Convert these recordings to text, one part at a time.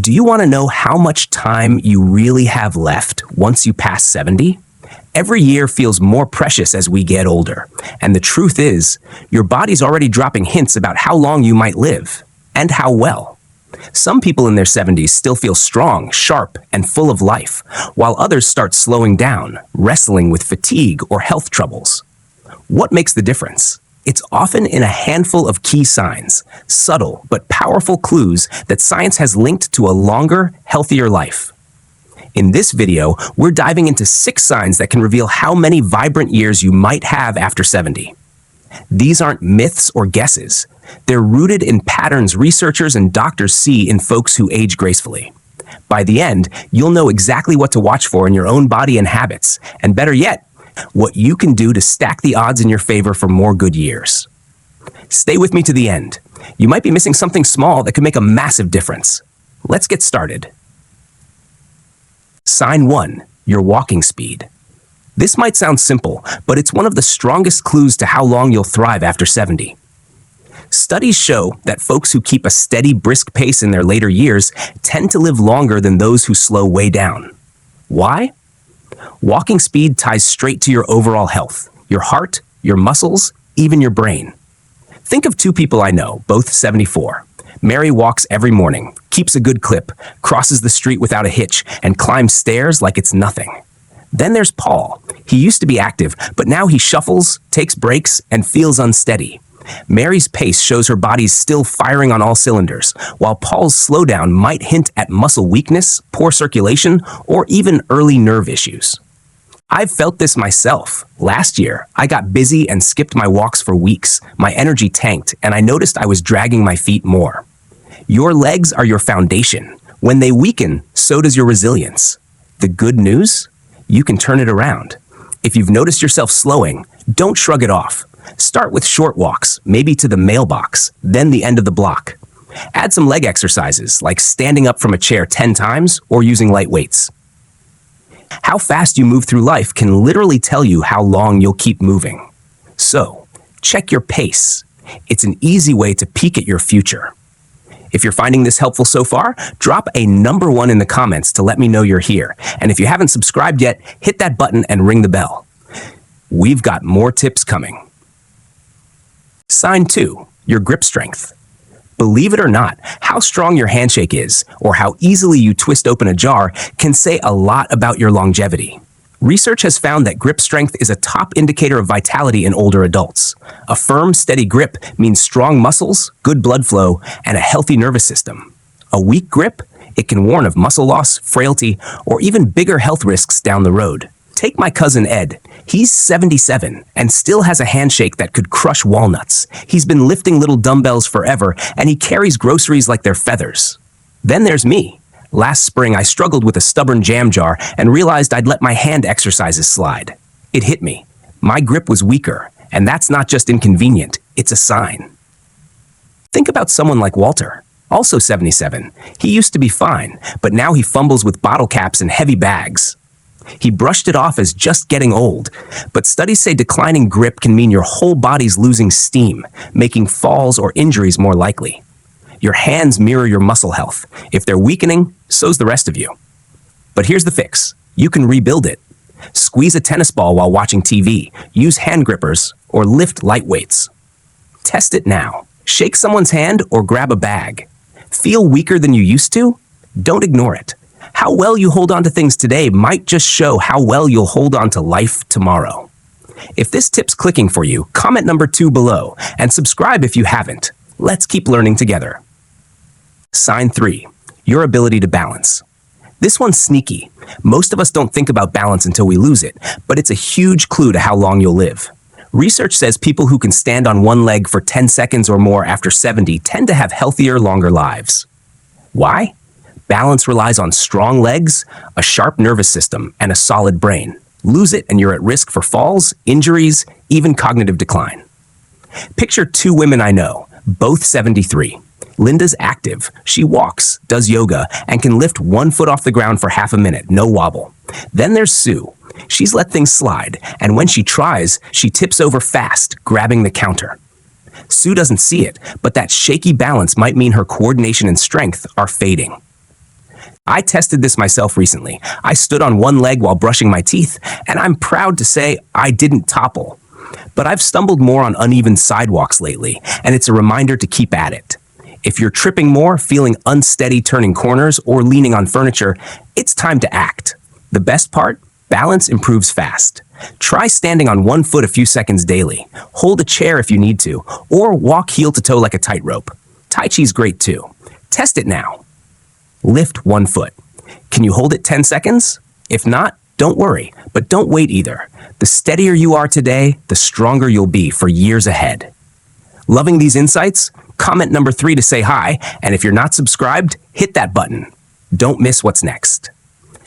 Do you want to know how much time you really have left once you pass 70? Every year feels more precious as we get older, and the truth is, your body's already dropping hints about how long you might live, and how well. Some people in their 70s still feel strong, sharp, and full of life, while others start slowing down, wrestling with fatigue or health troubles. What makes the difference? It's often in a handful of key signs, subtle but powerful clues that science has linked to a longer, healthier life. In this video, we're diving into 6 signs that can reveal how many vibrant years you might have after 70. These aren't myths or guesses. They're rooted in patterns researchers and doctors see in folks who age gracefully. By the end, you'll know exactly what to watch for in your own body and habits, and better yet, what you can do to stack the odds in your favor for more good years. Stay with me to the end. You might be missing something small that could make a massive difference. Let's get started. Sign 1, your walking speed. This might sound simple, but it's one of the strongest clues to how long you'll thrive after 70. Studies show that folks who keep a steady, brisk pace in their later years tend to live longer than those who slow way down. Why? Walking speed ties straight to your overall health, your heart, your muscles, even your brain. Think of 2 people I know, both 74. Mary walks every morning, keeps a good clip, crosses the street without a hitch, and climbs stairs like it's nothing. Then there's Paul. He used to be active, but now he shuffles, takes breaks, and feels unsteady. Mary's pace shows her body's still firing on all cylinders, while Paul's slowdown might hint at muscle weakness, poor circulation, or even early nerve issues. I've felt this myself. Last year, I got busy and skipped my walks for weeks. My energy tanked, and I noticed I was dragging my feet more. Your legs are your foundation. When they weaken, so does your resilience. The good news? You can turn it around. If you've noticed yourself slowing, don't shrug it off. Start with short walks, maybe to the mailbox, then the end of the block. Add some leg exercises, like standing up from a chair 10 times or using light weights. How fast you move through life can literally tell you how long you'll keep moving. So, check your pace. It's an easy way to peek at your future. If you're finding this helpful so far, drop a number 1 in the comments to let me know you're here. And if you haven't subscribed yet, hit that button and ring the bell. We've got more tips coming. Sign 2, your grip strength. Believe it or not, how strong your handshake is, or how easily you twist open a jar, can say a lot about your longevity. Research has found that grip strength is a top indicator of vitality in older adults. A firm, steady grip means strong muscles, good blood flow, and a healthy nervous system. A weak grip? It can warn of muscle loss, frailty, or even bigger health risks down the road. Take my cousin Ed. He's 77 and still has a handshake that could crush walnuts. He's been lifting little dumbbells forever, and he carries groceries like they're feathers. Then there's me. Last spring, I struggled with a stubborn jam jar and realized I'd let my hand exercises slide. It hit me. My grip was weaker, and that's not just inconvenient, it's a sign. Think about someone like Walter, also 77. He used to be fine, but now he fumbles with bottle caps and heavy bags. He brushed it off as just getting old, but studies say declining grip can mean your whole body's losing steam, making falls or injuries more likely. Your hands mirror your muscle health. If they're weakening, so's the rest of you. But here's the fix. You can rebuild it. Squeeze a tennis ball while watching TV, use hand grippers, or lift light weights. Test it now. Shake someone's hand or grab a bag. Feel weaker than you used to? Don't ignore it. How well you hold on to things today might just show how well you'll hold on to life tomorrow. If this tip's clicking for you, comment number 2 below and subscribe if you haven't. Let's keep learning together. Sign 3, your ability to balance. This one's sneaky. Most of us don't think about balance until we lose it, but it's a huge clue to how long you'll live. Research says people who can stand on one leg for 10 seconds or more after 70 tend to have healthier, longer lives. Why? Balance relies on strong legs, a sharp nervous system, and a solid brain. Lose it and you're at risk for falls, injuries, even cognitive decline. Picture 2 women I know, both 73. Linda's active. She walks, does yoga, and can lift 1 foot off the ground for half a minute, no wobble. Then there's Sue. She's let things slide, and when she tries, she tips over fast, grabbing the counter. Sue doesn't see it, but that shaky balance might mean her coordination and strength are fading. I tested this myself recently. I stood on one leg while brushing my teeth, and I'm proud to say I didn't topple. But I've stumbled more on uneven sidewalks lately, and it's a reminder to keep at it. If you're tripping more, feeling unsteady turning corners, or leaning on furniture, it's time to act. The best part? Balance improves fast. Try standing on one foot a few seconds daily. Hold a chair if you need to, or walk heel to toe like a tightrope. Tai Chi's great too. Test it now. Lift one foot. Can you hold it 10 seconds? If not, don't worry, but don't wait either. The steadier you are today, the stronger you'll be for years ahead. Loving these insights? Comment number 3 to say hi, and if you're not subscribed, hit that button. Don't miss what's next.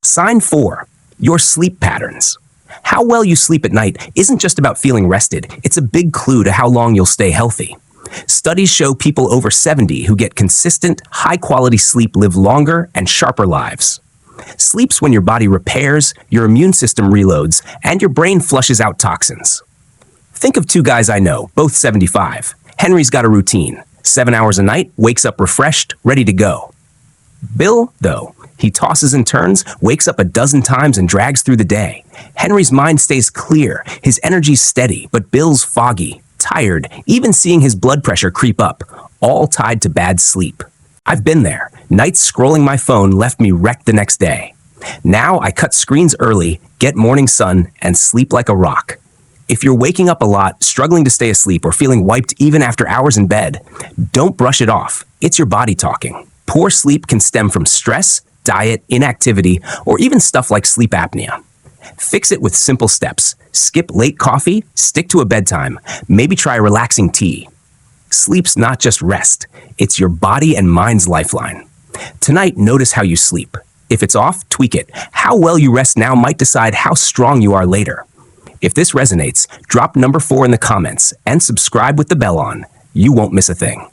Sign 4. Your sleep patterns. How well you sleep at night isn't just about feeling rested, it's a big clue to how long you'll stay healthy. Studies show people over 70 who get consistent, high-quality sleep live longer and sharper lives. Sleep's when your body repairs, your immune system reloads, and your brain flushes out toxins. Think of 2 guys I know, both 75. Henry's got a routine. 7 hours a night, wakes up refreshed, ready to go. Bill, though, he tosses and turns, wakes up a dozen times and drags through the day. Henry's mind stays clear, his energy's steady, but Bill's foggy, tired, even seeing his blood pressure creep up, all tied to bad sleep. I've been there. Nights scrolling my phone left me wrecked the next day. Now I cut screens early, get morning sun, and sleep like a rock. If you're waking up a lot, struggling to stay asleep, or feeling wiped even after hours in bed, don't brush it off. It's your body talking. Poor sleep can stem from stress, diet, inactivity, or even stuff like sleep apnea. Fix it with simple steps. Skip late coffee, stick to a bedtime, maybe try relaxing tea. Sleep's not just rest, it's your body and mind's lifeline. Tonight, notice how you sleep. If it's off, tweak it. How well you rest now might decide how strong you are later. If this resonates, drop number 4 in the comments and subscribe with the bell on. You won't miss a thing.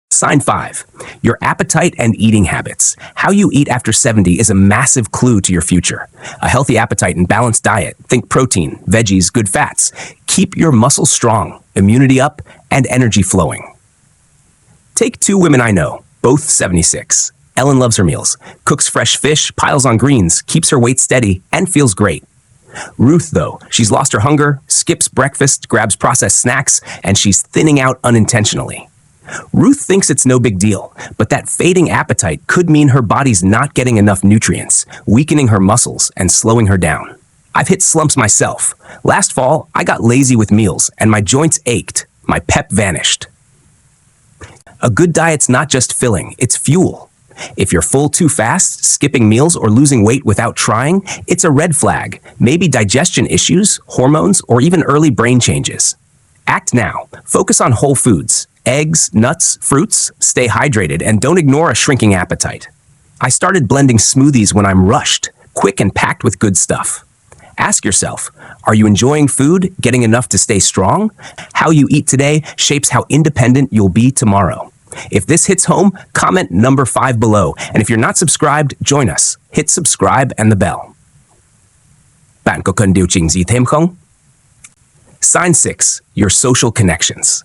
Sign 5. Your appetite and eating habits. How you eat after 70 is a massive clue to your future. A healthy appetite and balanced diet, think protein, veggies, good fats, keep your muscles strong, immunity up, and energy flowing. Take 2 women I know, both 76. Ellen loves her meals, cooks fresh fish, piles on greens, keeps her weight steady, and feels great. Ruth, though, she's lost her hunger, skips breakfast, grabs processed snacks, and she's thinning out unintentionally. Ruth thinks it's no big deal, but that fading appetite could mean her body's not getting enough nutrients, weakening her muscles and slowing her down. I've hit slumps myself. Last fall, I got lazy with meals, and my joints ached. My pep vanished. A good diet's not just filling, it's fuel. If you're full too fast, skipping meals, or losing weight without trying, it's a red flag. Maybe digestion issues, hormones, or even early brain changes. Act now. Focus on whole foods. Eggs, nuts, fruits, stay hydrated, and don't ignore a shrinking appetite. I started blending smoothies when I'm rushed, quick and packed with good stuff. Ask yourself, are you enjoying food, getting enough to stay strong? How you eat today shapes how independent you'll be tomorrow. If this hits home, comment number 5 below, and if you're not subscribed, join us. Hit subscribe and the bell. Bạn có cần điều chỉnh gì thêm không? Sign 6. Your social connections.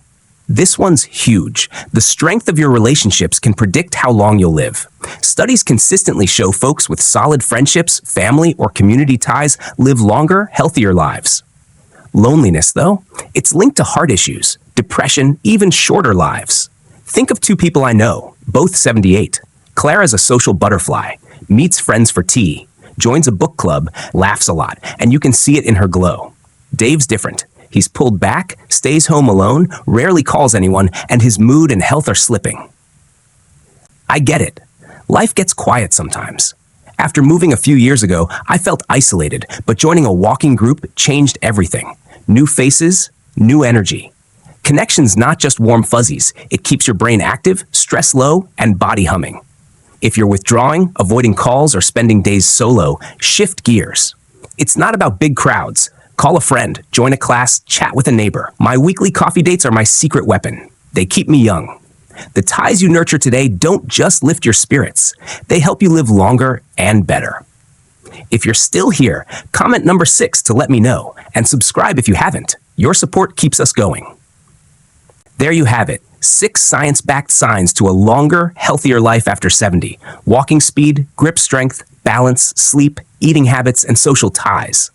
This one's huge. The strength of your relationships can predict how long you'll live. Studies consistently show folks with solid friendships, family, or community ties live longer, healthier lives. Loneliness, though, it's linked to heart issues, depression, even shorter lives. Think of 2 people I know, both 78. Clara's a social butterfly, meets friends for tea, joins a book club, laughs a lot, and you can see it in her glow. Dave's different. He's pulled back, stays home alone, rarely calls anyone, and his mood and health are slipping. I get it. Life gets quiet sometimes. After moving a few years ago, I felt isolated, but joining a walking group changed everything. New faces, new energy. Connection's not just warm fuzzies. It keeps your brain active, stress low, and body humming. If you're withdrawing, avoiding calls, or spending days solo, shift gears. It's not about big crowds. Call a friend, join a class, chat with a neighbor. My weekly coffee dates are my secret weapon. They keep me young. The ties you nurture today don't just lift your spirits. They help you live longer and better. If you're still here, comment number 6 to let me know, and subscribe if you haven't. Your support keeps us going. There you have it, 6 science-backed signs to a longer, healthier life after 70. Walking speed, grip strength, balance, sleep, eating habits, and social ties.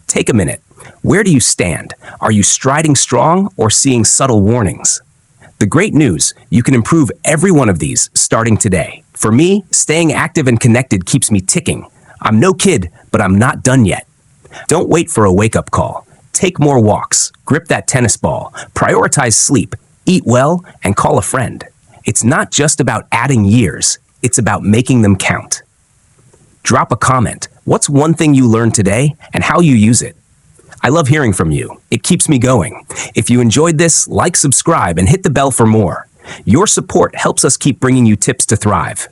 Take a minute. Where do you stand? Are you striding strong or seeing subtle warnings? The great news, you can improve every one of these starting today. For me, staying active and connected keeps me ticking. I'm no kid, but I'm not done yet. Don't wait for a wake-up call. Take more walks, grip that tennis ball, prioritize sleep, eat well, and call a friend. It's not just about adding years, it's about making them count. Drop a comment. What's one thing you learned today and how you use it? I love hearing from you. It keeps me going. If you enjoyed this, like, subscribe, and hit the bell for more. Your support helps us keep bringing you tips to thrive.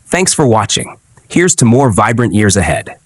Thanks for watching. Here's to more vibrant years ahead.